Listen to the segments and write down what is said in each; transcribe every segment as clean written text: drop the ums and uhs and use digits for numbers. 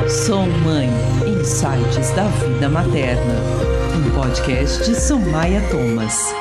Sou Mãe, Insights da Vida Materna, um podcast de Somaia Thomas.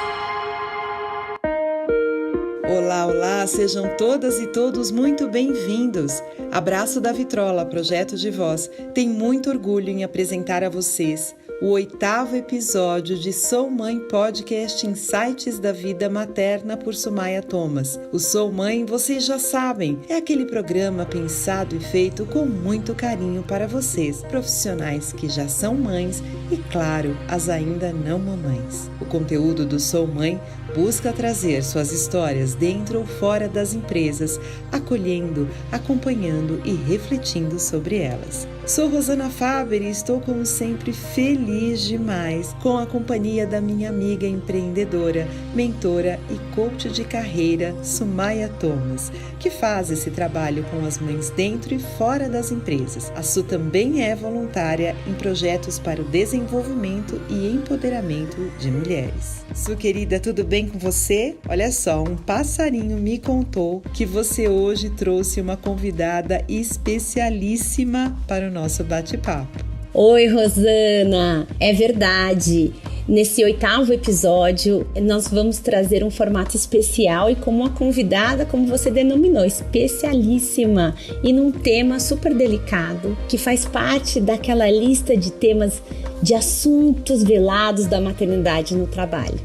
Olá, sejam todas e todos muito bem-vindos. Abraço da Vitrola, Projeto de Voz, tem muito orgulho em apresentar a vocês o 8º episódio de Sou Mãe Podcast Insights da Vida Materna por Somaia Thomas. O Sou Mãe, vocês já sabem, é aquele programa pensado e feito com muito carinho para vocês, profissionais que já são mães e, claro, as ainda não mamães. O conteúdo do Sou Mãe busca trazer suas histórias dentro ou fora das empresas, acolhendo, acompanhando e refletindo sobre elas. Sou Rosana Faber e estou, como sempre, feliz demais com a companhia da minha amiga empreendedora, mentora e coach de carreira, Somaia Thomas, que faz esse trabalho com as mães dentro e fora das empresas. A Su também é voluntária em projetos para o desenvolvimento e empoderamento de mulheres. Su, querida, tudo bem com você? Olha só, um passarinho me contou que você hoje trouxe uma convidada especialíssima para o nosso bate-papo. Oi, Rosana! É verdade! Nesse 8º episódio, nós vamos trazer um formato especial e como uma convidada, como você denominou, especialíssima e num tema super delicado, que faz parte daquela lista de temas, de assuntos velados da maternidade no trabalho.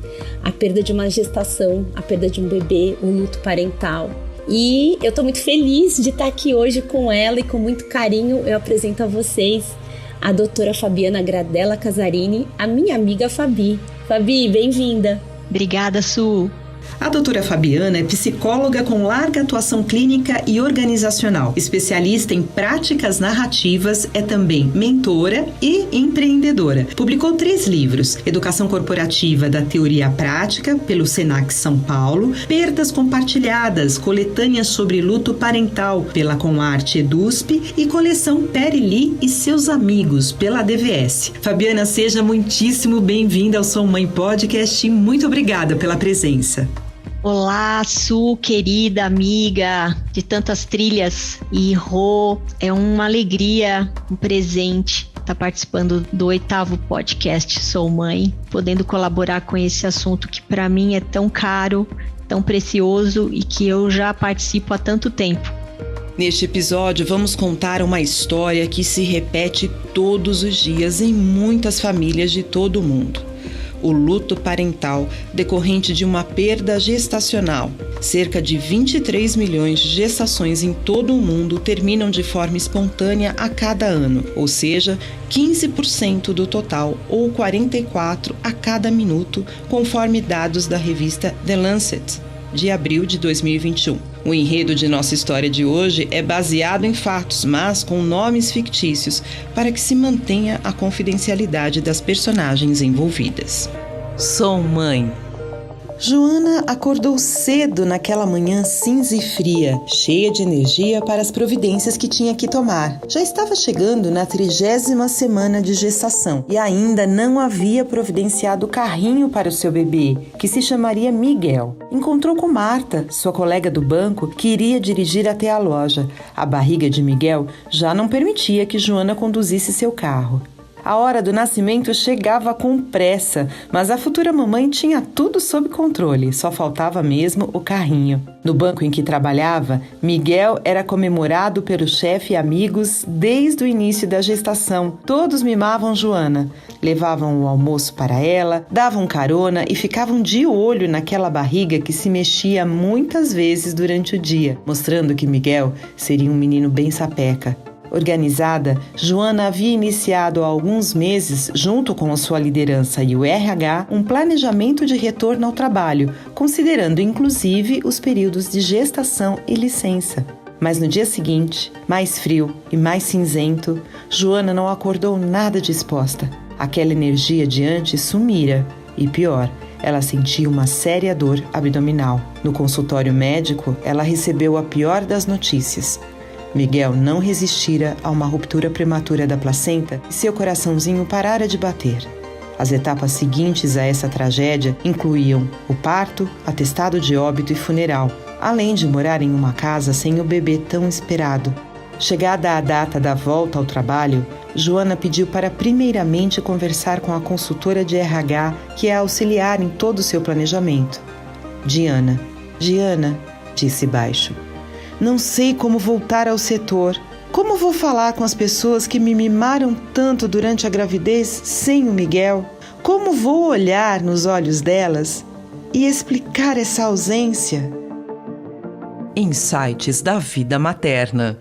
A perda de uma gestação, a perda de um bebê, o luto parental. E eu tô muito feliz de estar aqui hoje com ela e com muito carinho eu apresento a vocês a doutora Fabiana Gradella Casarini, a minha amiga Fabi. Fabi, bem-vinda. Obrigada, Su. A doutora Fabiana é psicóloga com larga atuação clínica e organizacional, especialista em práticas narrativas, é também mentora e empreendedora. Publicou 3 livros: Educação Corporativa da Teoria à Prática, pelo Senac São Paulo, Perdas Compartilhadas, coletâneas sobre luto parental, pela Comarte Edusp, e coleção Perili e seus amigos, pela DVS. Fabiana, seja muitíssimo bem-vinda ao Sou Mãe Podcast e muito obrigada pela presença. Olá, Su, querida amiga de tantas trilhas, e Rô, é uma alegria, um presente estar participando do 8º podcast Sou Mãe, podendo colaborar com esse assunto que para mim é tão caro, tão precioso e que eu já participo há tanto tempo. Neste episódio, vamos contar uma história que se repete todos os dias em muitas famílias de todo o mundo. O luto parental decorrente de uma perda gestacional. Cerca de 23 milhões de gestações em todo o mundo terminam de forma espontânea a cada ano, ou seja, 15% do total, ou 44 a cada minuto, conforme dados da revista The Lancet, de abril de 2021. O enredo de nossa história de hoje é baseado em fatos, mas com nomes fictícios, para que se mantenha a confidencialidade das personagens envolvidas. Sou mãe. Joana acordou cedo naquela manhã cinza e fria, cheia de energia para as providências que tinha que tomar. Já estava chegando na 30ª semana de gestação e ainda não havia providenciado o carrinho para o seu bebê, que se chamaria Miguel. Encontrou com Marta, sua colega do banco, que iria dirigir até a loja. A barriga de Miguel já não permitia que Joana conduzisse seu carro. A hora do nascimento chegava com pressa, mas a futura mamãe tinha tudo sob controle, só faltava mesmo o carrinho. No banco em que trabalhava, Miguel era comemorado pelo chefe e amigos desde o início da gestação. Todos mimavam Joana, levavam o almoço para ela, davam carona e ficavam de olho naquela barriga que se mexia muitas vezes durante o dia, mostrando que Miguel seria um menino bem sapeca. Organizada, Joana havia iniciado há alguns meses, junto com a sua liderança e o RH, um planejamento de retorno ao trabalho, considerando inclusive os períodos de gestação e licença. Mas no dia seguinte, mais frio e mais cinzento, Joana não acordou nada disposta. Aquela energia de antes sumira e, pior, ela sentia uma séria dor abdominal. No consultório médico, ela recebeu a pior das notícias. Miguel não resistira a uma ruptura prematura da placenta e seu coraçãozinho parara de bater. As etapas seguintes a essa tragédia incluíam o parto, atestado de óbito e funeral, além de morar em uma casa sem o bebê tão esperado. Chegada a data da volta ao trabalho, Joana pediu para primeiramente conversar com a consultora de RH, que é auxiliar em todo o seu planejamento. Diana, disse baixo, não sei como voltar ao setor. Como vou falar com as pessoas que me mimaram tanto durante a gravidez sem o Miguel? Como vou olhar nos olhos delas e explicar essa ausência? Insights da vida materna.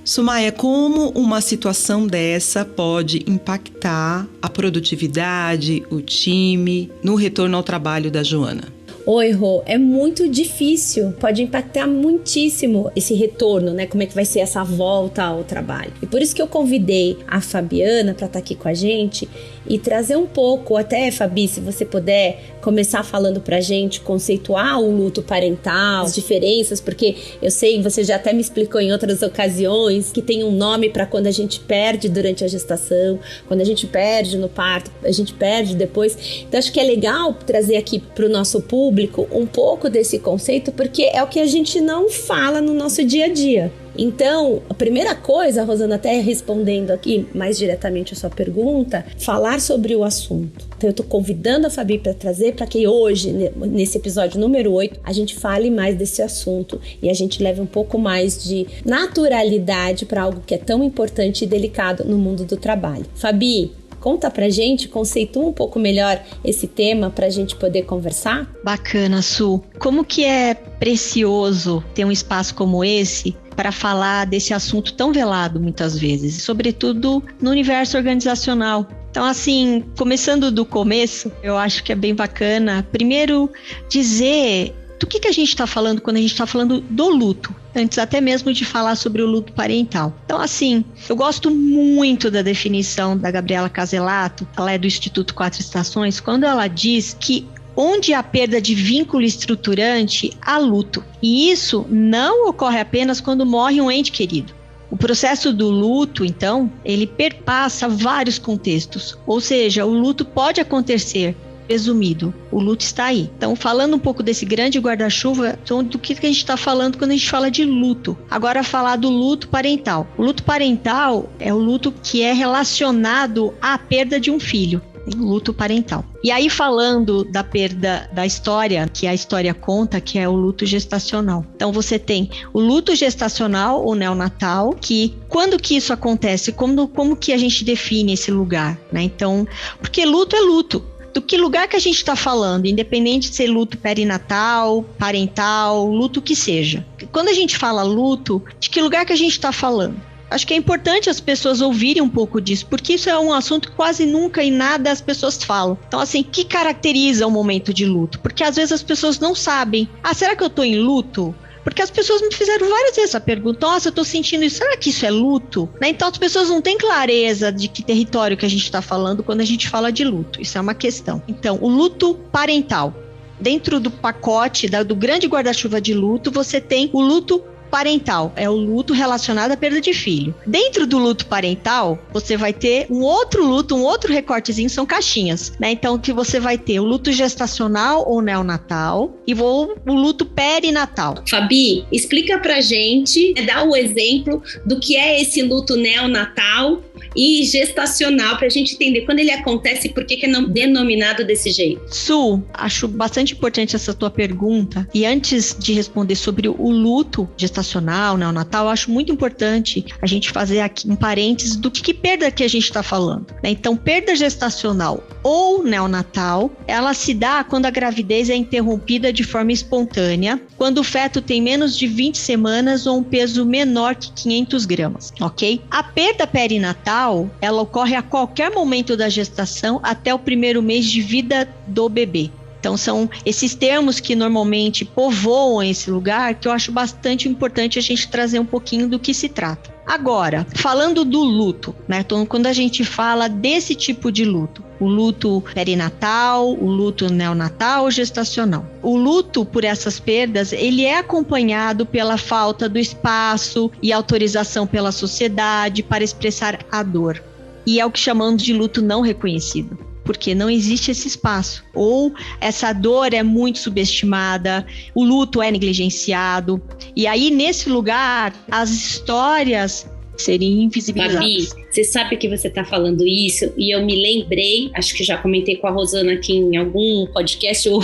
Sumaia, como uma situação dessa pode impactar a produtividade, o time, no retorno ao trabalho da Joana? Oi, Rô, é muito difícil, pode impactar muitíssimo esse retorno, né? Como é que vai ser essa volta ao trabalho. E por isso que eu convidei a Fabiana para estar aqui com a gente e trazer um pouco, até, Fabi, se você puder começar falando pra gente, conceituar o luto parental, as diferenças, porque eu sei, você já até me explicou em outras ocasiões, que tem um nome para quando a gente perde durante a gestação, quando a gente perde no parto, a gente perde depois. Então, acho que é legal trazer aqui pro nosso público um pouco desse conceito, porque é o que a gente não fala no nosso dia a dia. Então, a primeira coisa, Rosana, até respondendo aqui mais diretamente a sua pergunta, falar sobre o assunto. Então, eu estou convidando a Fabi para trazer, para que hoje, nesse episódio número 8, a gente fale mais desse assunto e a gente leve um pouco mais de naturalidade para algo que é tão importante e delicado no mundo do trabalho. Fabi, conta pra gente, conceitua um pouco melhor esse tema pra gente poder conversar? Bacana, Su. Como que é precioso ter um espaço como esse para falar desse assunto tão velado muitas vezes, sobretudo no universo organizacional. Então, assim, começando do começo, eu acho que é bem bacana, primeiro, dizer do que a gente está falando quando a gente está falando do luto, antes até mesmo de falar sobre o luto parental. Então, assim, eu gosto muito da definição da Gabriela Caselato, ela é do Instituto Quatro Estações, quando ela diz que onde há perda de vínculo estruturante, há luto. E isso não ocorre apenas quando morre um ente querido. O processo do luto, então, ele perpassa vários contextos. Ou seja, o luto pode acontecer presumido, o luto está aí. Então, falando um pouco desse grande guarda-chuva, então, do que a gente está falando quando a gente fala de luto. Agora, falar do luto parental. O luto parental é o luto que é relacionado à perda de um filho. Luto parental. E aí, falando da perda da história, que a história conta, que é o luto gestacional. Então, você tem o luto gestacional ou neonatal, que quando que isso acontece? Como que a gente define esse lugar, né? Então, porque luto é luto. Do que lugar que a gente está falando, independente de ser luto perinatal, parental, luto que seja. Quando a gente fala luto, de que lugar que a gente está falando? Acho que é importante as pessoas ouvirem um pouco disso, porque isso é um assunto que quase nunca e nada as pessoas falam. Então, assim, o que caracteriza o momento de luto? Porque às vezes as pessoas não sabem. Será que eu tô em luto? Porque as pessoas me fizeram várias vezes essa pergunta. Nossa, eu tô sentindo isso. Será que isso é luto? Né? Então, as pessoas não têm clareza de que território que a gente tá falando quando a gente fala de luto. Isso é uma questão. Então, o luto parental. Dentro do pacote, do grande guarda-chuva de luto, você tem o luto parental, é o luto relacionado à perda de filho. Dentro do luto parental, você vai ter um outro luto, um outro recortezinho, são caixinhas, né? Então, que você vai ter o luto gestacional ou neonatal e o luto perinatal. Fabi, explica pra gente, dá o exemplo do que é esse luto neonatal e gestacional, pra gente entender quando ele acontece e por que é denominado desse jeito. Su, acho bastante importante essa tua pergunta. E antes de responder sobre o luto gestacional, neonatal, eu acho muito importante a gente fazer aqui um parênteses do que perda que a gente está falando, né? Então, perda gestacional ou neonatal, ela se dá quando a gravidez é interrompida de forma espontânea, quando o feto tem menos de 20 semanas ou um peso menor que 500 gramas, ok? A perda perinatal, ela ocorre a qualquer momento da gestação até o primeiro mês de vida do bebê. Então, são esses termos que normalmente povoam esse lugar que eu acho bastante importante a gente trazer um pouquinho do que se trata. Agora, falando do luto, né? Então, quando a gente fala desse tipo de luto, o luto perinatal, o luto neonatal, gestacional. O luto por essas perdas, ele é acompanhado pela falta do espaço e autorização pela sociedade para expressar a dor. E é o que chamamos de luto não reconhecido, porque não existe esse espaço. Ou essa dor é muito subestimada, o luto é negligenciado. E aí, nesse lugar, as histórias serem invisibilizadas. Babi, você sabe que você está falando isso e eu me lembrei, acho que já comentei com a Rosana aqui em algum podcast ou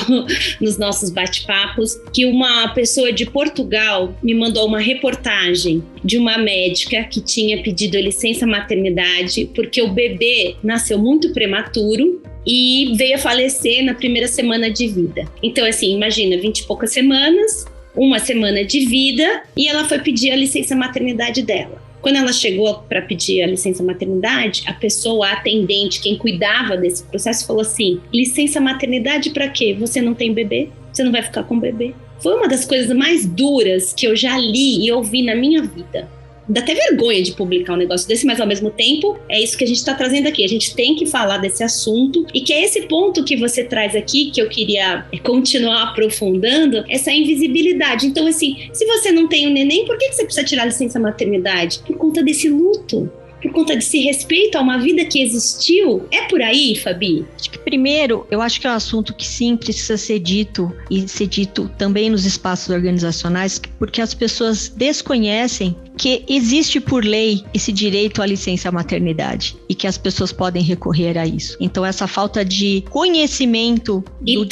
nos nossos bate-papos, que uma pessoa de Portugal me mandou uma reportagem de uma médica que tinha pedido licença maternidade porque o bebê nasceu muito prematuro e veio a falecer na primeira semana de vida. Então, assim, imagina, 20 e poucas semanas, uma semana de vida, e ela foi pedir a licença maternidade dela. Quando ela chegou para pedir a licença maternidade, a pessoa, a atendente, quem cuidava desse processo, falou assim: licença maternidade para quê? Você não tem bebê? Você não vai ficar com bebê? Foi uma das coisas mais duras que eu já li e ouvi na minha vida. Dá até vergonha de publicar um negócio desse, mas ao mesmo tempo é isso que a gente está trazendo aqui. A gente tem que falar desse assunto e que é esse ponto que você traz aqui que eu queria continuar aprofundando, essa invisibilidade. Então, assim, se você não tem um neném, por que você precisa tirar a licença maternidade? Por conta desse luto, por conta desse respeito a uma vida que existiu. É por aí, Fabi? Acho que primeiro, eu acho que é um assunto que sim precisa ser dito e ser dito também nos espaços organizacionais, porque as pessoas desconhecem que existe por lei esse direito à licença maternidade e que as pessoas podem recorrer a isso. Então, essa falta de conhecimento do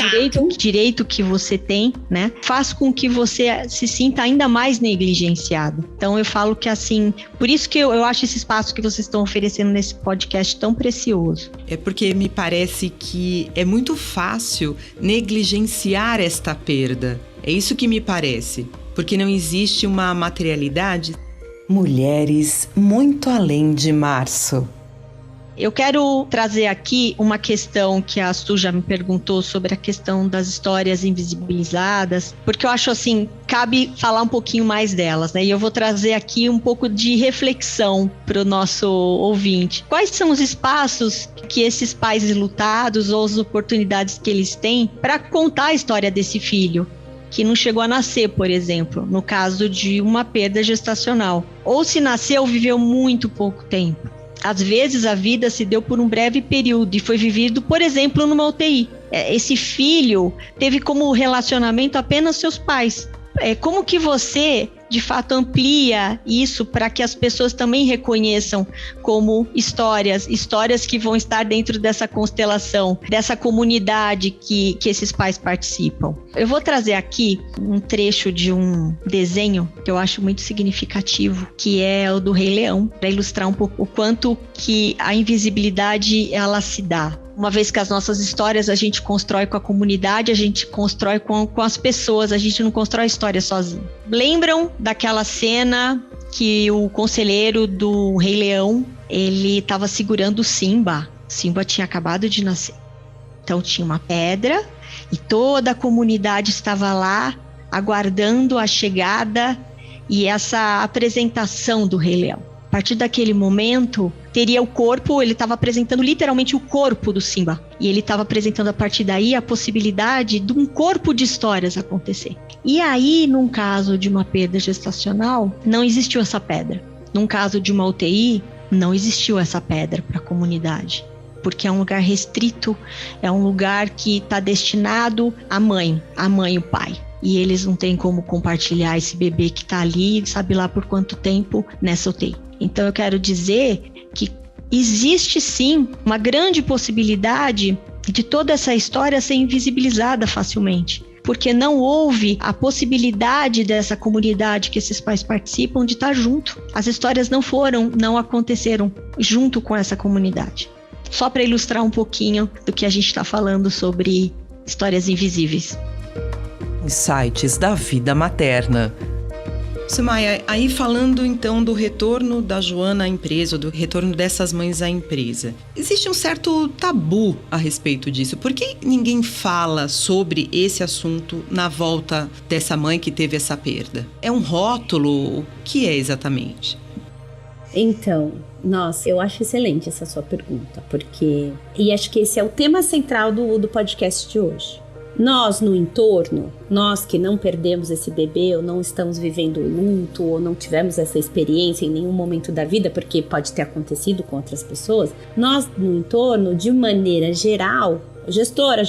direito que você tem, né, faz com que você se sinta ainda mais negligenciado. Então, eu falo que assim, por isso que eu acho esse espaço que vocês estão oferecendo nesse podcast tão precioso. É porque me parece que é muito fácil negligenciar esta perda. É isso que me parece, porque não existe uma materialidade. Mulheres muito além de março. Eu quero trazer aqui uma questão que a Su já me perguntou sobre a questão das histórias invisibilizadas, porque eu acho assim, cabe falar um pouquinho mais delas, né? E eu vou trazer aqui um pouco de reflexão para o nosso ouvinte. Quais são os espaços que esses pais enlutados ou as oportunidades que eles têm para contar a história desse filho que não chegou a nascer, por exemplo, no caso de uma perda gestacional. Ou se nasceu, viveu muito pouco tempo. Às vezes a vida se deu por um breve período e foi vivido, por exemplo, numa UTI. Esse filho teve como relacionamento apenas seus pais. Como que você, de fato, amplia isso para que as pessoas também reconheçam como histórias que vão estar dentro dessa constelação, dessa comunidade que esses pais participam? Eu vou trazer aqui um trecho de um desenho que eu acho muito significativo, que é o do Rei Leão, para ilustrar um pouco o quanto que a invisibilidade ela se dá. Uma vez que as nossas histórias a gente constrói com a comunidade, a gente constrói com as pessoas, a gente não constrói história sozinho. Lembram daquela cena que o conselheiro do Rei Leão, ele estava segurando o Simba. Simba tinha acabado de nascer. Então tinha uma pedra e toda a comunidade estava lá aguardando a chegada e essa apresentação do Rei Leão. A partir daquele momento, teria o corpo, ele estava apresentando literalmente o corpo do Simba. E ele estava apresentando a partir daí a possibilidade de um corpo de histórias acontecer. E aí, num caso de uma perda gestacional, não existiu essa pedra. Num caso de uma UTI, não existiu essa pedra para a comunidade. Porque é um lugar restrito, é um lugar que está destinado à mãe e o pai. E eles não têm como compartilhar esse bebê que está ali, sabe lá por quanto tempo, nessa UTI. Então eu quero dizer que existe sim uma grande possibilidade de toda essa história ser invisibilizada facilmente, porque não houve a possibilidade dessa comunidade que esses pais participam de estar junto. As histórias não aconteceram junto com essa comunidade. Só para ilustrar um pouquinho do que a gente está falando sobre histórias invisíveis. Insights da vida materna. Sumaia, aí falando então do retorno da Joana à empresa, do retorno dessas mães à empresa, existe um certo tabu a respeito disso. Por que ninguém fala sobre esse assunto na volta dessa mãe que teve essa perda? É um rótulo? O que é exatamente? Então, nossa, eu acho excelente essa sua pergunta, porque... E acho que esse é o tema central do podcast de hoje. Nós no entorno, nós que não perdemos esse bebê ou não estamos vivendo o luto ou não tivemos essa experiência em nenhum momento da vida, porque pode ter acontecido com outras pessoas, nós no entorno, de maneira geral, gestora,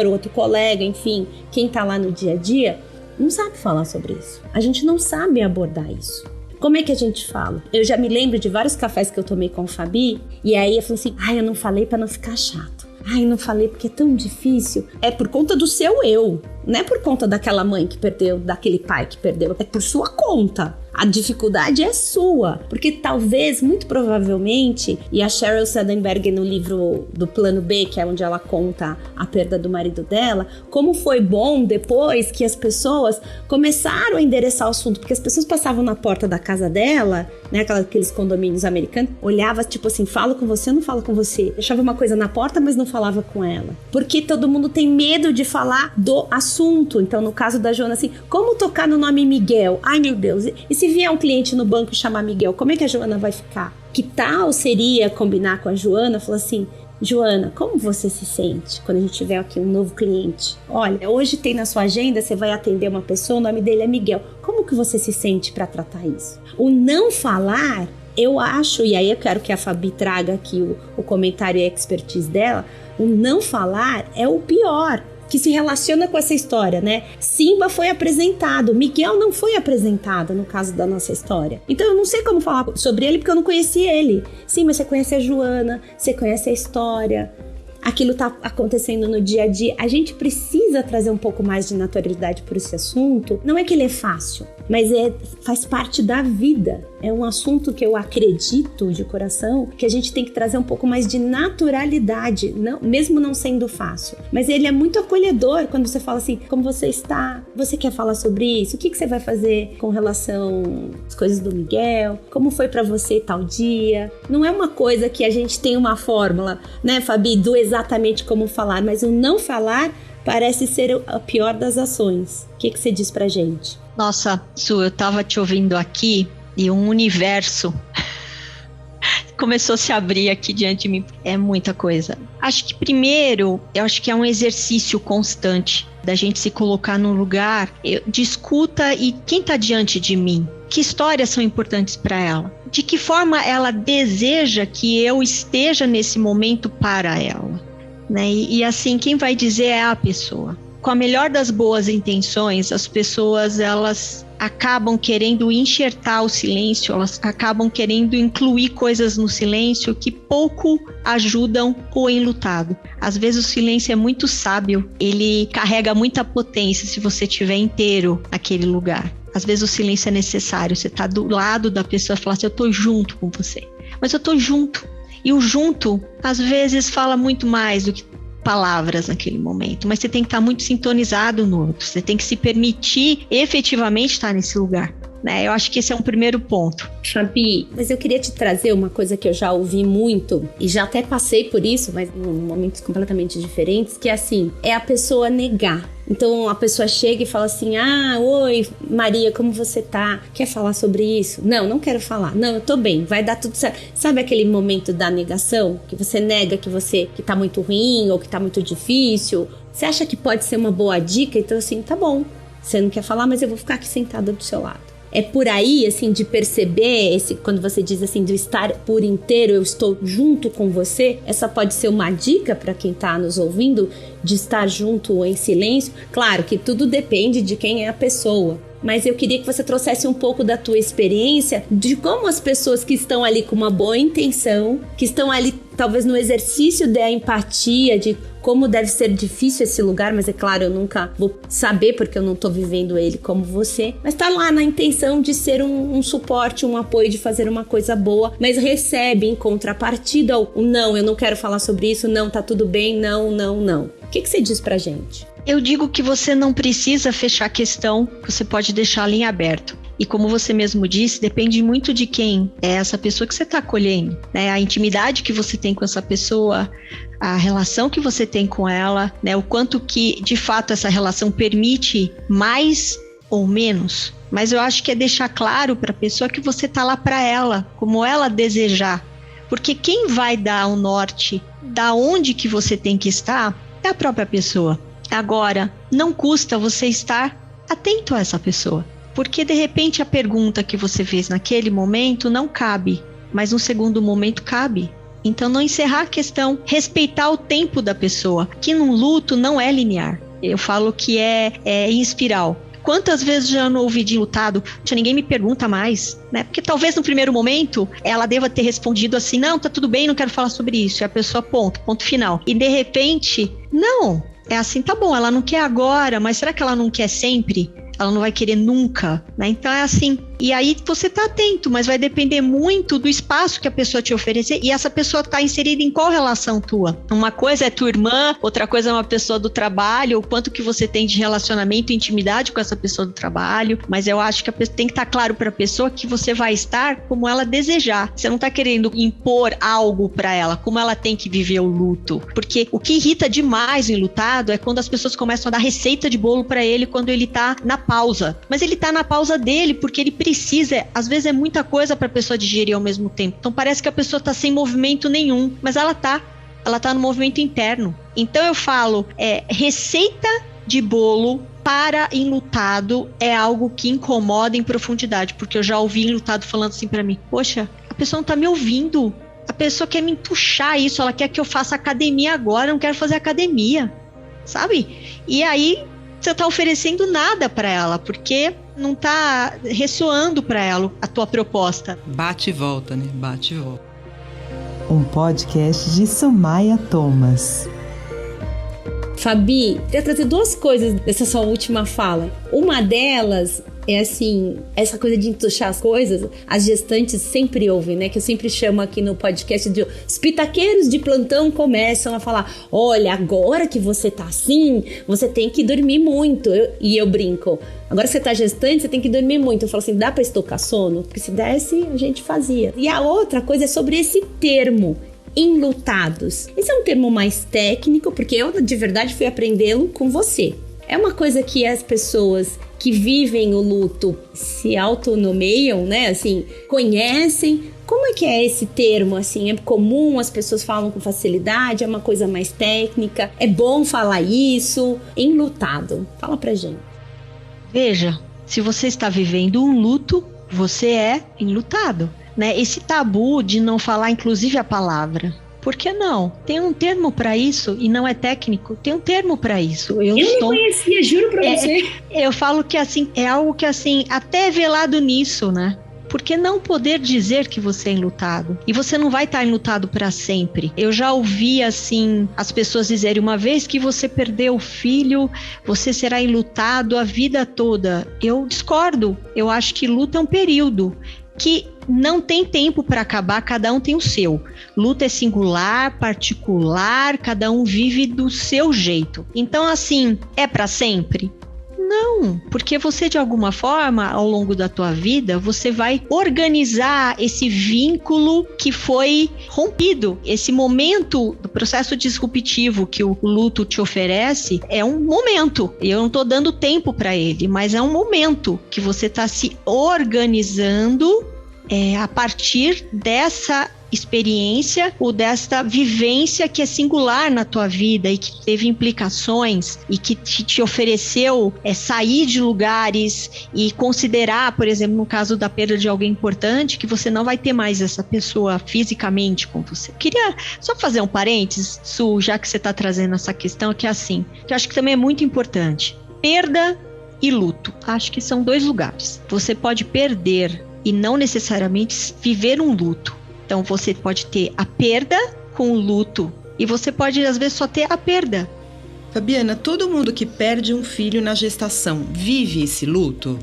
outro colega, enfim, quem tá lá no dia a dia, não sabe falar sobre isso. A gente não sabe abordar isso. Como é que a gente fala? Eu já me lembro de vários cafés que eu tomei com a Fabi, e aí eu falei assim, eu não falei pra não ficar chato. Não falei porque é tão difícil. É por conta do seu eu. Não é por conta daquela mãe que perdeu, daquele pai que perdeu. É por sua conta. A dificuldade é sua. Porque talvez, muito provavelmente, e a Sheryl Sandberg no livro do Plano B, que é onde ela conta a perda do marido dela, como foi bom depois que as pessoas começaram a endereçar o assunto. Porque as pessoas passavam na porta da casa dela, né, aqueles condomínios americanos, olhava tipo assim, falo com você ou não falo com você? Deixava uma coisa na porta, mas não falava com ela. Porque todo mundo tem medo de falar do assunto. Então, no caso da Joana, assim, como tocar no nome Miguel? Ai, meu Deus. E se vier um cliente no banco e chamar Miguel, como é que a Joana vai ficar? Que tal seria combinar com a Joana? Falar assim, Joana, como você se sente quando a gente tiver aqui um novo cliente? Olha, hoje tem na sua agenda, você vai atender uma pessoa, o nome dele é Miguel. Como que você se sente para tratar isso? O não falar, eu acho, e aí eu quero que a Fabi traga aqui o comentário e a expertise dela, o não falar é o pior, que se relaciona com essa história, né? Simba foi apresentado, Miguel não foi apresentado no caso da nossa história. Então eu não sei como falar sobre ele porque eu não conheci ele. Sim, mas você conhece a Joana, você conhece a história, aquilo tá acontecendo no dia a dia. A gente precisa trazer um pouco mais de naturalidade por esse assunto. Não é que ele é fácil, mas faz parte da vida. É um assunto que eu acredito de coração que a gente tem que trazer um pouco mais de naturalidade, não, mesmo não sendo fácil. Mas ele é muito acolhedor quando você fala assim, como você está? Você quer falar sobre isso? O que você vai fazer com relação às coisas do Miguel? Como foi pra você tal dia? Não é uma coisa que a gente tem uma fórmula, né, Fabi, do exatamente como falar, mas o não falar parece ser a pior das ações. O que você diz pra gente? Nossa, Su, eu tava te ouvindo aqui e um universo começou a se abrir aqui diante de mim. É muita coisa. Acho que primeiro, eu acho que é um exercício constante da gente se colocar num lugar de escuta e quem tá diante de mim? Que histórias são importantes para ela? De que forma ela deseja que eu esteja nesse momento para ela? Né? E assim, quem vai dizer é a pessoa. Com a melhor das boas intenções, as pessoas, elas acabam querendo enxertar o silêncio, elas acabam querendo incluir coisas no silêncio que pouco ajudam o enlutado. Às vezes o silêncio é muito sábio, ele carrega muita potência se você estiver inteiro naquele lugar. Às vezes o silêncio é necessário, você está do lado da pessoa e fala assim, eu estou junto com você. Mas eu estou junto. E o junto, às vezes, fala muito mais do que palavras naquele momento, mas você tem que estar muito sintonizado no outro, você tem que se permitir efetivamente estar nesse lugar, né? Eu acho que esse é um primeiro ponto. Fabi, mas eu queria te trazer uma coisa que eu já ouvi muito, e já até passei por isso, mas em momentos completamente diferentes, que é assim, é a pessoa negar. Então a pessoa chega e fala assim, oi Maria, como você tá? Quer falar sobre isso? Não quero falar. Não, eu tô bem, vai dar tudo certo. Sabe aquele momento da negação? Que você nega que tá muito ruim ou que tá muito difícil? Você acha que pode ser uma boa dica? Então assim, tá bom, você não quer falar, mas eu vou ficar aqui sentada do seu lado. É por aí, assim, de perceber, quando você diz assim, de estar por inteiro, eu estou junto com você, essa pode ser uma dica para quem está nos ouvindo, de estar junto em silêncio. Claro que tudo depende de quem é a pessoa, mas eu queria que você trouxesse um pouco da tua experiência, de como as pessoas que estão ali com uma boa intenção, que estão ali talvez no exercício da empatia, de como deve ser difícil esse lugar, mas é claro, eu nunca vou saber porque eu não tô vivendo ele como você, mas tá lá na intenção de ser um suporte, um apoio, de fazer uma coisa boa, mas recebe em contrapartida o não, eu não quero falar sobre isso, não, tá tudo bem, não. O que você diz pra gente? Eu digo que você não precisa fechar a questão, você pode deixar a linha aberta. E como você mesmo disse, depende muito de quem é essa pessoa que você está acolhendo, né? A intimidade que você tem com essa pessoa, a relação que você tem com ela, né? O quanto que, de fato, essa relação permite mais ou menos. Mas eu acho que é deixar claro para a pessoa que você está lá para ela, como ela desejar. Porque quem vai dar o norte da onde que você tem que estar é a própria pessoa. Agora, não custa você estar atento a essa pessoa. Porque, de repente, a pergunta que você fez naquele momento não cabe, mas no segundo momento cabe. Então, não encerrar a questão, respeitar o tempo da pessoa, que num luto não é linear. Eu falo que é em espiral. Quantas vezes já não ouvi de enlutado? Ninguém me pergunta mais, né? Porque talvez no primeiro momento ela deva ter respondido assim, não, tá tudo bem, não quero falar sobre isso. E a pessoa, ponto final. E de repente, não, é assim, tá bom, ela não quer agora, mas será que ela não quer sempre? Ela não vai querer nunca, né? Então é assim. E aí você tá atento, mas vai depender muito do espaço que a pessoa te oferecer e essa pessoa tá inserida em qual relação tua. Uma coisa é tua irmã, outra coisa é uma pessoa do trabalho, o quanto que você tem de relacionamento e intimidade com essa pessoa do trabalho, mas eu acho que tem que estar claro para a pessoa que você vai estar como ela desejar. Você não tá querendo impor algo para ela, como ela tem que viver o luto. Porque o que irrita demais o enlutado é quando as pessoas começam a dar receita de bolo para ele quando ele tá na pausa. Mas ele tá na pausa dele porque ele precisa, às vezes é muita coisa para a pessoa digerir ao mesmo tempo. Então parece que a pessoa tá sem movimento nenhum, mas ela tá no movimento interno. Então eu falo, receita de bolo para enlutado é algo que incomoda em profundidade, porque eu já ouvi enlutado falando assim para mim, poxa, a pessoa não tá me ouvindo, a pessoa quer me entuchar isso, ela quer que eu faça academia agora, eu não quero fazer academia, sabe? E aí você tá oferecendo nada para ela, porque não tá ressoando para ela a tua proposta. Bate e volta, né? Bate e volta. Um podcast de Sumaia Thomas. Fabi, queria trazer duas coisas dessa sua última fala. Uma delas é assim, essa coisa de entuchar as coisas, as gestantes sempre ouvem, né? Que eu sempre chamo aqui no podcast de os pitaqueiros de plantão começam a falar, olha, agora que você tá assim, você tem que dormir muito. E eu brinco, agora que você tá gestante, você tem que dormir muito. Eu falo assim, dá pra estocar sono? Porque se desse, a gente fazia. E a outra coisa é sobre esse termo, enlutados. Esse é um termo mais técnico, porque eu de verdade fui aprendê-lo com você. É uma coisa que as pessoas que vivem o luto se autonomeiam, né? Assim, conhecem. Como é que é esse termo? Assim, é comum, as pessoas falam com facilidade, é uma coisa mais técnica. É bom falar isso? Enlutado. Fala pra gente. Veja, se você está vivendo um luto, você é enlutado, né? Esse tabu de não falar, inclusive, a palavra. Por que não? Tem um termo para isso e não é técnico. Tem um termo para isso. Eu não conhecia, juro para você. Eu falo que assim, é algo que assim, até é velado nisso, né? Porque não poder dizer que você é enlutado. E você não vai estar enlutado para sempre. Eu já ouvi assim, as pessoas dizerem, uma vez que você perdeu o filho, você será enlutado a vida toda. Eu discordo. Eu acho que luto é um período que não tem tempo para acabar, cada um tem o seu. Luto é singular, particular, cada um vive do seu jeito. Então, assim, é para sempre? Não, porque você, de alguma forma, ao longo da tua vida, você vai organizar esse vínculo que foi rompido. Esse momento do processo disruptivo que o luto te oferece é um momento. Eu não estou dando tempo para ele, mas é um momento que você está se organizando a partir dessa experiência ou desta vivência que é singular na tua vida e que teve implicações e que te ofereceu sair de lugares e considerar, por exemplo, no caso da perda de alguém importante, que você não vai ter mais essa pessoa fisicamente com você. Queria só fazer um parênteses, Su, já que você está trazendo essa questão, que é assim, que eu acho que também é muito importante. Perda e luto. Acho que são dois lugares. Você pode perder e não necessariamente viver um luto. Então você pode ter a perda com o luto e você pode às vezes só ter a perda. Fabiana, todo mundo que perde um filho na gestação vive esse luto?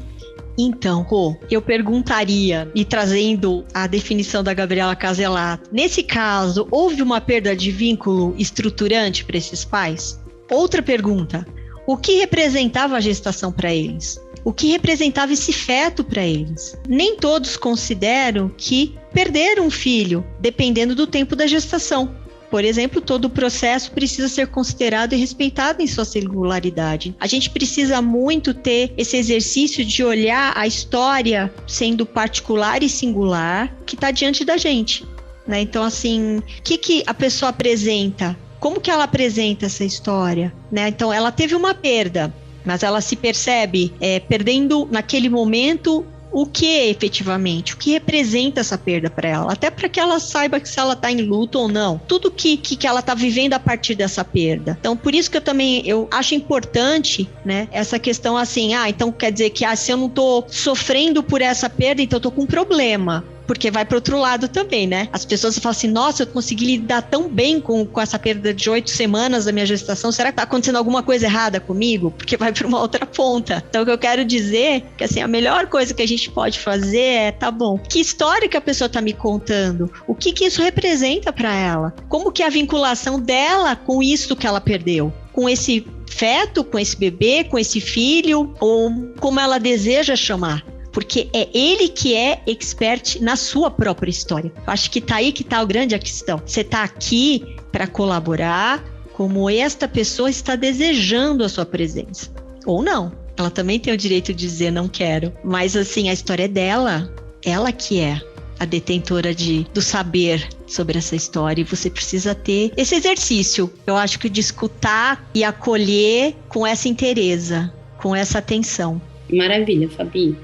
Então, Rô, eu perguntaria, e trazendo a definição da Gabriela Caselato, nesse caso, houve uma perda de vínculo estruturante para esses pais? Outra pergunta, o que representava a gestação para eles? O que representava esse feto para eles? Nem todos consideram que perderam um filho, dependendo do tempo da gestação. Por exemplo, todo o processo precisa ser considerado e respeitado em sua singularidade. A gente precisa muito ter esse exercício de olhar a história sendo particular e singular que está diante da gente, né? Então, assim, o que a pessoa apresenta? Como que ela apresenta essa história, né? Então, ela teve uma perda, mas ela se percebe perdendo naquele momento o que efetivamente, o que representa essa perda para ela, até para que ela saiba que se ela está em luto ou não, tudo que ela está vivendo a partir dessa perda. Então, por isso que eu acho importante, né, essa questão assim, então quer dizer que se eu não estou sofrendo por essa perda, então eu estou com um problema. Porque vai para outro lado também, né? As pessoas falam assim, nossa, eu consegui lidar tão bem com essa perda de 8 semanas da minha gestação, será que tá acontecendo alguma coisa errada comigo? Porque vai para uma outra ponta. Então, o que eu quero dizer é que, assim, a melhor coisa que a gente pode fazer é, tá bom, que história que a pessoa tá me contando? O que isso representa para ela? Como que é a vinculação dela com isso que ela perdeu? Com esse feto, com esse bebê, com esse filho, ou como ela deseja chamar? Porque é ele que é expert na sua própria história. Eu acho que tá aí que tá a grande questão. Você tá aqui para colaborar como esta pessoa está desejando a sua presença. Ou não. Ela também tem o direito de dizer não quero. Mas assim, a história é dela. Ela que é a detentora do saber sobre essa história. E você precisa ter esse exercício. Eu acho que de escutar e acolher com essa inteireza, com essa atenção. Maravilha, Fabi.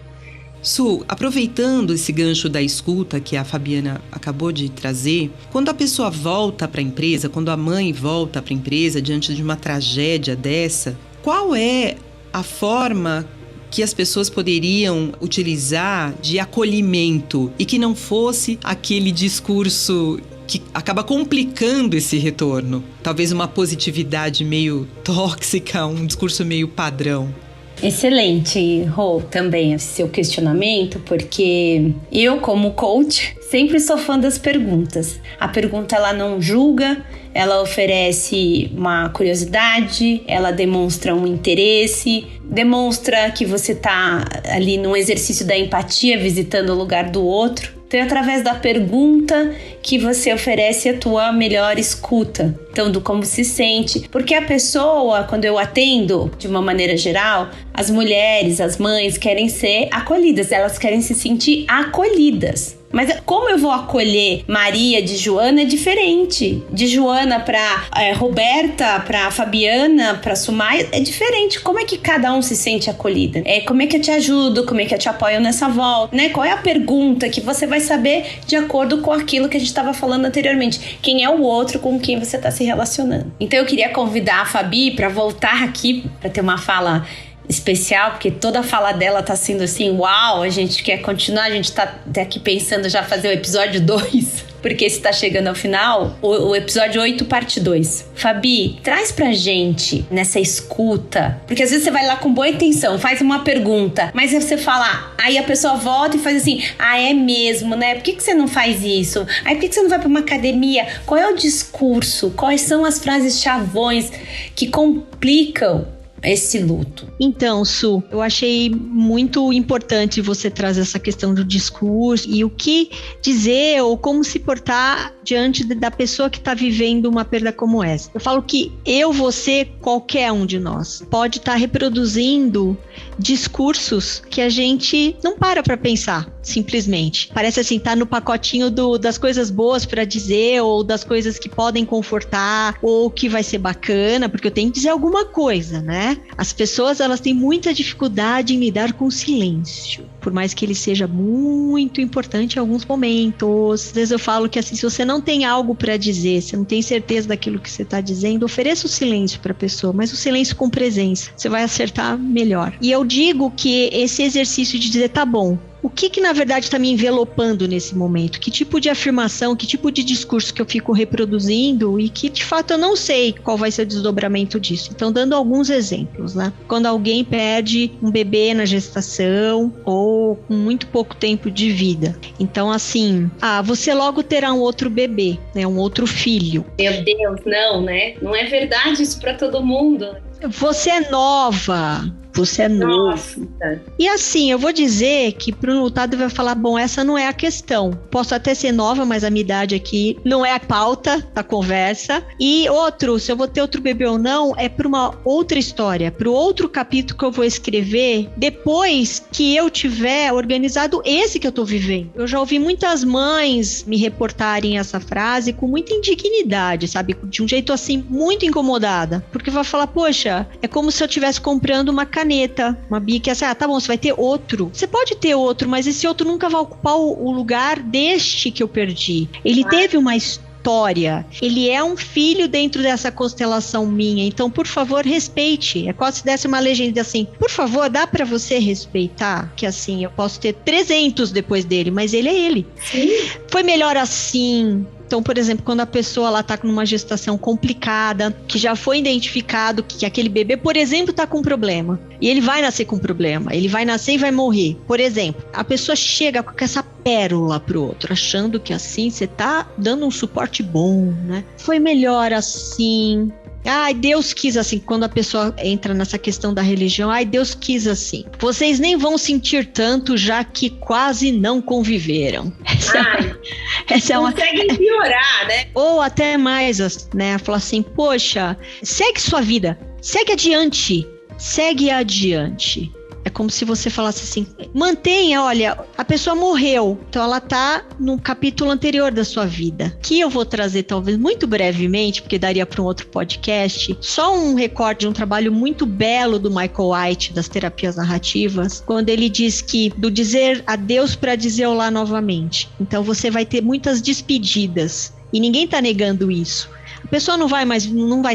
Su, aproveitando esse gancho da escuta que a Fabiana acabou de trazer, quando a pessoa volta para a empresa, quando a mãe volta para a empresa diante de uma tragédia dessa, qual é a forma que as pessoas poderiam utilizar de acolhimento e que não fosse aquele discurso que acaba complicando esse retorno? Talvez uma positividade meio tóxica, um discurso meio padrão. Excelente, Rô, também esse seu questionamento, porque eu, como coach, sempre sou fã das perguntas. A pergunta, ela não julga, ela oferece uma curiosidade, ela demonstra um interesse, demonstra que você está ali num exercício da empatia, visitando o lugar do outro. Então é através da pergunta que você oferece a tua melhor escuta. Então, do como se sente. Porque a pessoa, quando eu atendo, de uma maneira geral, as mulheres, as mães querem ser acolhidas. Elas querem se sentir acolhidas. Mas como eu vou acolher Maria de Joana é diferente. De Joana para Roberta, para Fabiana, para Sumaia, é diferente. Como é que cada um se sente acolhida? Como é que eu te ajudo? Como é que eu te apoio nessa volta? Né? Qual é a pergunta que você vai saber de acordo com aquilo que a gente estava falando anteriormente? Quem é o outro com quem você está se relacionando? Então eu queria convidar a Fabi para voltar aqui, para ter uma fala especial, porque toda a fala dela tá sendo assim, uau, a gente quer continuar, a gente tá aqui pensando já fazer o episódio 2, porque esse tá chegando ao final, o episódio 8, parte 2. Fabi, traz pra gente nessa escuta, porque às vezes você vai lá com boa intenção, faz uma pergunta, mas aí você fala, aí a pessoa volta e faz assim, é mesmo, né? Por que você não faz isso? Aí por que você não vai pra uma academia? Qual é o discurso? Quais são as frases chavões que complicam esse luto? Então, Su, eu achei muito importante você trazer essa questão do discurso e o que dizer ou como se portar diante da pessoa que está vivendo uma perda como essa. Eu falo que você, qualquer um de nós, pode estar reproduzindo discursos que a gente não para pensar, simplesmente. Parece assim, tá no pacotinho das coisas boas para dizer, ou das coisas que podem confortar, ou que vai ser bacana, porque eu tenho que dizer alguma coisa, né? As pessoas, elas têm muita dificuldade em lidar com o silêncio, por mais que ele seja muito importante em alguns momentos. Às vezes eu falo que assim, se você não tem algo para dizer, você não tem certeza daquilo que você está dizendo, ofereça o silêncio para a pessoa, mas o silêncio com presença, você vai acertar melhor. E eu digo que esse exercício de dizer, tá bom, o que na verdade está me envelopando nesse momento? Que tipo de afirmação, que tipo de discurso que eu fico reproduzindo e que de fato eu não sei qual vai ser o desdobramento disso. Então, dando alguns exemplos, né? Quando alguém perde um bebê na gestação ou com muito pouco tempo de vida. Então, assim, você logo terá um outro bebê, né? Um outro filho. Meu Deus, não, né? Não é verdade isso para todo mundo. Você é nova. Você é novo. Nossa. E assim, eu vou dizer que pro lutado vai falar, bom, essa não é a questão. Posso até ser nova, mas a minha idade aqui não é a pauta da conversa. E se eu vou ter outro bebê ou não, é para uma outra história, para o outro capítulo que eu vou escrever depois que eu tiver organizado esse que eu tô vivendo. Eu já ouvi muitas mães me reportarem essa frase com muita indignidade, sabe? De um jeito assim, muito incomodada. Porque vai falar, poxa, é como se eu estivesse comprando uma caneta caneta. Uma Bia que é assim, tá bom, você vai ter outro. Você pode ter outro, mas esse outro nunca vai ocupar o lugar deste que eu perdi. Ele teve uma história. Ele é um filho dentro dessa constelação minha. Então, por favor, respeite. É quase se desse uma legenda assim, por favor, dá pra você respeitar? Que assim, eu posso ter 300 depois dele, mas ele é ele. Sim. Foi melhor assim. Então, por exemplo, quando a pessoa ela tá com uma gestação complicada, que já foi identificado que aquele bebê, por exemplo, tá com um problema. E ele vai nascer com um problema. Ele vai nascer e vai morrer. Por exemplo, a pessoa chega com essa pérola pro outro, achando que assim você tá dando um suporte bom, né? Foi melhor assim. Ai, Deus quis assim. Quando a pessoa entra nessa questão da religião, ai, Deus quis assim. Vocês nem vão sentir tanto, já que quase não conviveram. Essa é uma... Conseguem piorar, né? Ou até mais, né? Falar assim, poxa, segue sua vida. Segue adiante. Segue adiante. É como se você falasse assim, mantenha, olha, a pessoa morreu, então ela tá no capítulo anterior da sua vida. Que eu vou trazer talvez muito brevemente, porque daria para um outro podcast, só um recorde de um trabalho muito belo do Michael White, das terapias narrativas, quando ele diz que do dizer adeus para dizer olá novamente. Então você vai ter muitas despedidas, e ninguém tá negando isso. A pessoa não vai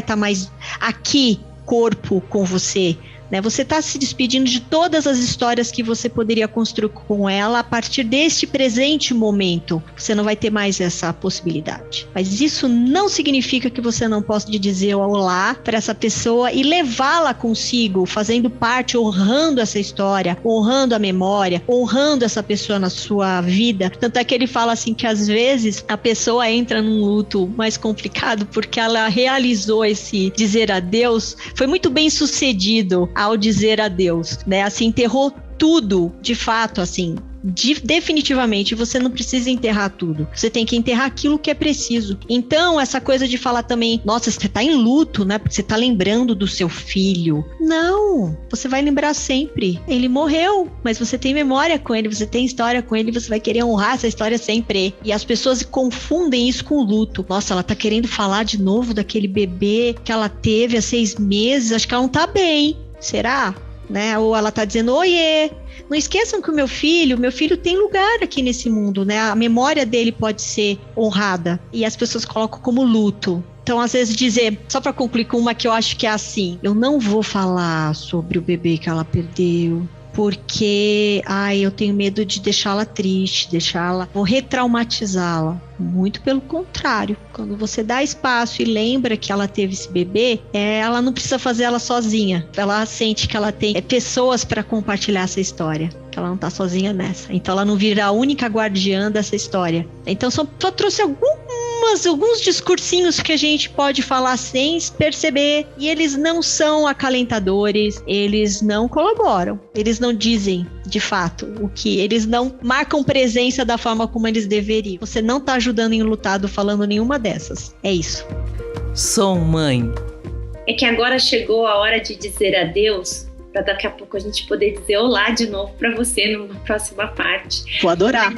estar mais aqui, corpo, com você, né? Você está se despedindo de todas as histórias que você poderia construir com ela a partir deste presente momento. Você não vai ter mais essa possibilidade. Mas isso não significa que você não possa dizer olá para essa pessoa e levá-la consigo, fazendo parte, honrando essa história, honrando a memória, honrando essa pessoa na sua vida. Tanto é que ele fala assim que às vezes a pessoa entra num luto mais complicado porque ela realizou esse dizer adeus, foi muito bem sucedido ao dizer adeus, né? Assim, enterrou tudo, de fato, assim, definitivamente. Você não precisa enterrar tudo. Você tem que enterrar aquilo que é preciso. Então, essa coisa de falar também, nossa, você tá em luto, né? Porque você tá lembrando do seu filho. Não, você vai lembrar sempre. Ele morreu, mas você tem memória com ele, você tem história com ele, você vai querer honrar essa história sempre. E as pessoas confundem isso com luto. Nossa, ela tá querendo falar de novo daquele bebê que ela teve há 6 meses, acho que ela não tá bem. Será? Né? Ou ela tá dizendo, oiê, não esqueçam que o meu filho tem lugar aqui nesse mundo, né? A memória dele pode ser honrada. E as pessoas colocam como luto. Então, às vezes, dizer, só para concluir com uma que eu acho que é assim, eu não vou falar sobre o bebê que ela perdeu, porque, eu tenho medo de deixá-la triste, vou retraumatizá-la. Muito pelo contrário, quando você dá espaço e lembra que ela teve esse bebê, ela não precisa fazer ela sozinha. Ela sente que ela tem pessoas para compartilhar essa história, que ela não tá sozinha nessa. Então ela não vira a única guardiã dessa história. Então só trouxe alguns discursinhos que a gente pode falar sem perceber, e eles não são acalentadores, eles não colaboram, eles não dizem de fato o que, eles não marcam presença da forma como eles deveriam. Você não tá ajudando enlutado falando nenhuma dessas. É isso. Sou mãe. É que agora chegou a hora de dizer adeus, para daqui a pouco a gente poder dizer olá de novo para você numa próxima parte. Vou adorar.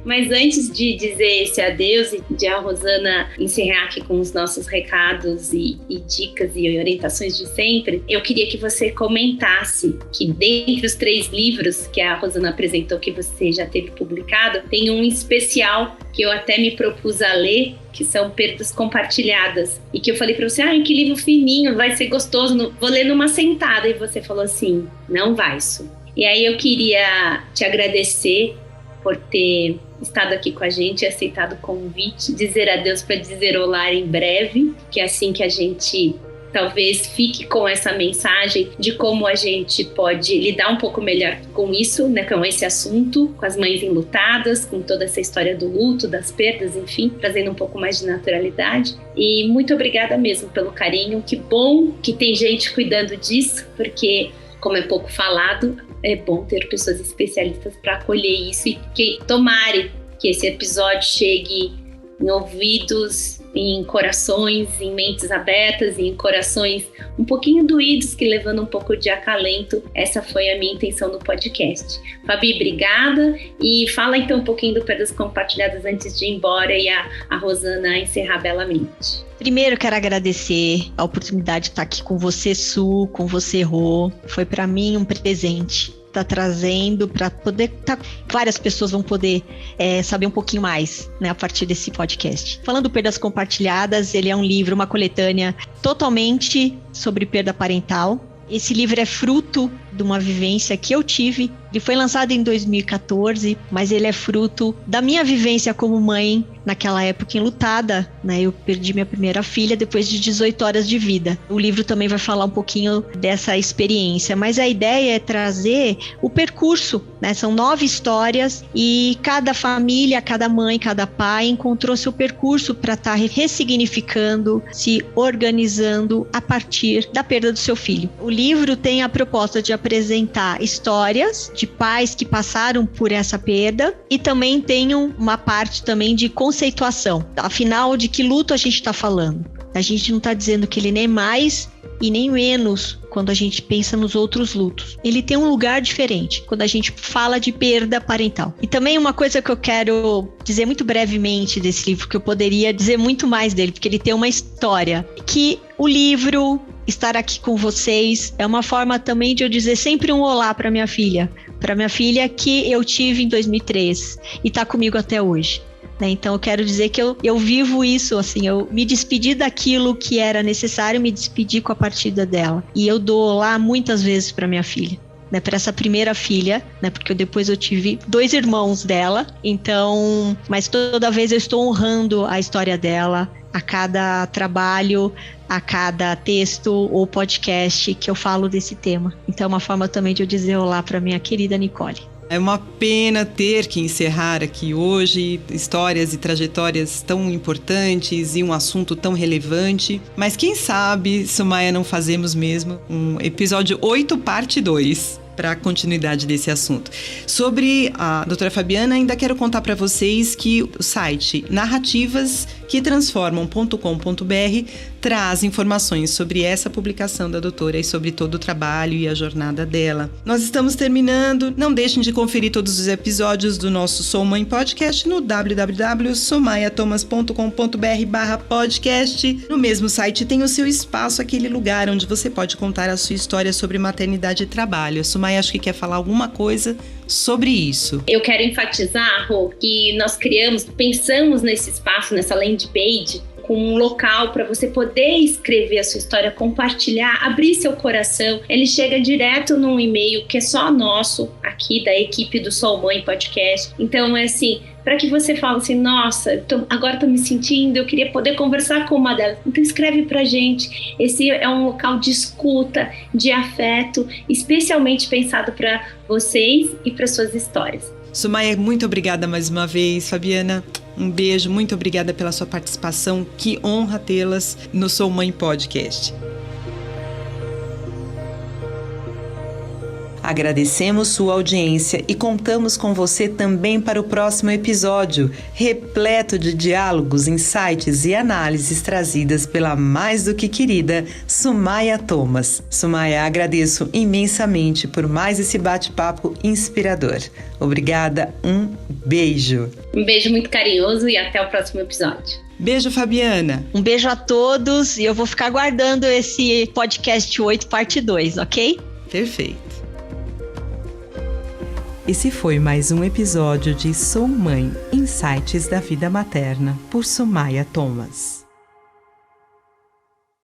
Mas antes de dizer esse adeus e de a Rosana encerrar aqui com os nossos recados e dicas e orientações de sempre, eu queria que você comentasse que dentre os 3 livros que a Rosana apresentou, que você já teve publicado, tem um especial que eu até me propus a ler, que são Perdas Compartilhadas, e que eu falei pra você, que livro fininho, vai ser gostoso, vou ler numa sentada, e você falou assim, não vai, Su. E aí eu queria te agradecer por ter estado aqui com a gente, aceitado o convite, dizer adeus para dizer olá em breve, que é assim que a gente talvez fique com essa mensagem de como a gente pode lidar um pouco melhor com isso, né, com esse assunto, com as mães enlutadas, com toda essa história do luto, das perdas, enfim, trazendo um pouco mais de naturalidade. E muito obrigada mesmo pelo carinho. Que bom que tem gente cuidando disso, porque, como é pouco falado, é bom ter pessoas especialistas para acolher isso, e que tomare que esse episódio chegue em ouvidos, em corações, em mentes abertas, em corações um pouquinho doídos, que levando um pouco de acalento. Essa foi a minha intenção no podcast. Fabi, obrigada, e fala então um pouquinho do Perdas Compartilhadas antes de ir embora e a Rosana encerrar belamente. Primeiro, quero agradecer a oportunidade de estar aqui com você, Su, com você, Rô. Foi para mim um presente. Tá trazendo para poder várias pessoas vão poder saber um pouquinho mais, né, a partir desse podcast. Falando Perdas Compartilhadas, ele é um livro, uma coletânea totalmente sobre perda parental. Esse livro é fruto de uma vivência que eu tive. Ele foi lançado em 2014, mas ele é fruto da minha vivência como mãe, naquela época enlutada, né? Eu perdi minha primeira filha depois de 18 horas de vida. O livro também vai falar um pouquinho dessa experiência, mas a ideia é trazer o percurso, né? São 9 histórias e cada família, cada mãe, cada pai encontrou seu percurso para estar ressignificando, se organizando a partir da perda do seu filho. O livro tem a proposta de apresentar histórias de pais que passaram por essa perda e também tem uma parte também de conceituação. Afinal, de que luto a gente está falando? A gente não está dizendo que ele nem mais e nem menos quando a gente pensa nos outros lutos. Ele tem um lugar diferente quando a gente fala de perda parental. E também uma coisa que eu quero dizer muito brevemente desse livro, que eu poderia dizer muito mais dele, porque ele tem uma história, que o livro, estar aqui com vocês, é uma forma também de eu dizer sempre um olá para minha filha que eu tive em 2003 e está comigo até hoje. Então eu quero dizer que eu vivo isso, assim, eu me despedi daquilo que era necessário, me despedi com a partida dela. E eu dou lá muitas vezes para minha filha, né, para essa primeira filha, né, porque depois eu tive 2 irmãos dela, então, mas toda vez eu estou honrando a história dela, a cada trabalho, a cada texto ou podcast que eu falo desse tema. Então é uma forma também de eu dizer olá para minha querida Nicole. É uma pena ter que encerrar aqui hoje histórias e trajetórias tão importantes e um assunto tão relevante. Mas quem sabe, Sumaia, não fazemos mesmo um episódio 8, parte 2. Para a continuidade desse assunto. Sobre a doutora Fabiana, ainda quero contar para vocês que o site narrativasquetransformam.com.br traz informações sobre essa publicação da doutora e sobre todo o trabalho e a jornada dela. Nós estamos terminando. Não deixem de conferir todos os episódios do nosso Sou Mãe Podcast no www.somaiatomas.com.br/podcast. No mesmo site tem o seu espaço, aquele lugar onde você pode contar a sua história sobre maternidade e trabalho. Sumaia, acho que quer falar alguma coisa sobre isso. Eu quero enfatizar, Rô, que nós pensamos nesse espaço, nessa landing page, com um local para você poder escrever a sua história, compartilhar, abrir seu coração. Ele chega direto num e-mail que é só nosso, aqui da equipe do Sou Mãe Podcast. Então é assim, para que você fale assim, nossa, agora tô me sentindo, eu queria poder conversar com uma delas. Então escreve pra gente. Esse é um local de escuta, de afeto, especialmente pensado para vocês e para suas histórias. Sumaia, muito obrigada mais uma vez. Fabiana, um beijo, muito obrigada pela sua participação. Que honra tê-las no Sou Mãe Podcast. Agradecemos sua audiência e contamos com você também para o próximo episódio, repleto de diálogos, insights e análises trazidas pela mais do que querida Sumaia Thomas. Sumaia, agradeço imensamente por mais esse bate-papo inspirador. Obrigada, um beijo. Um beijo muito carinhoso e até o próximo episódio. Beijo, Fabiana. Um beijo a todos e eu vou ficar aguardando esse podcast 8, parte 2, ok? Perfeito. Esse foi mais um episódio de Sou Mãe, Insights da Vida Materna, por Sumaia Thomas.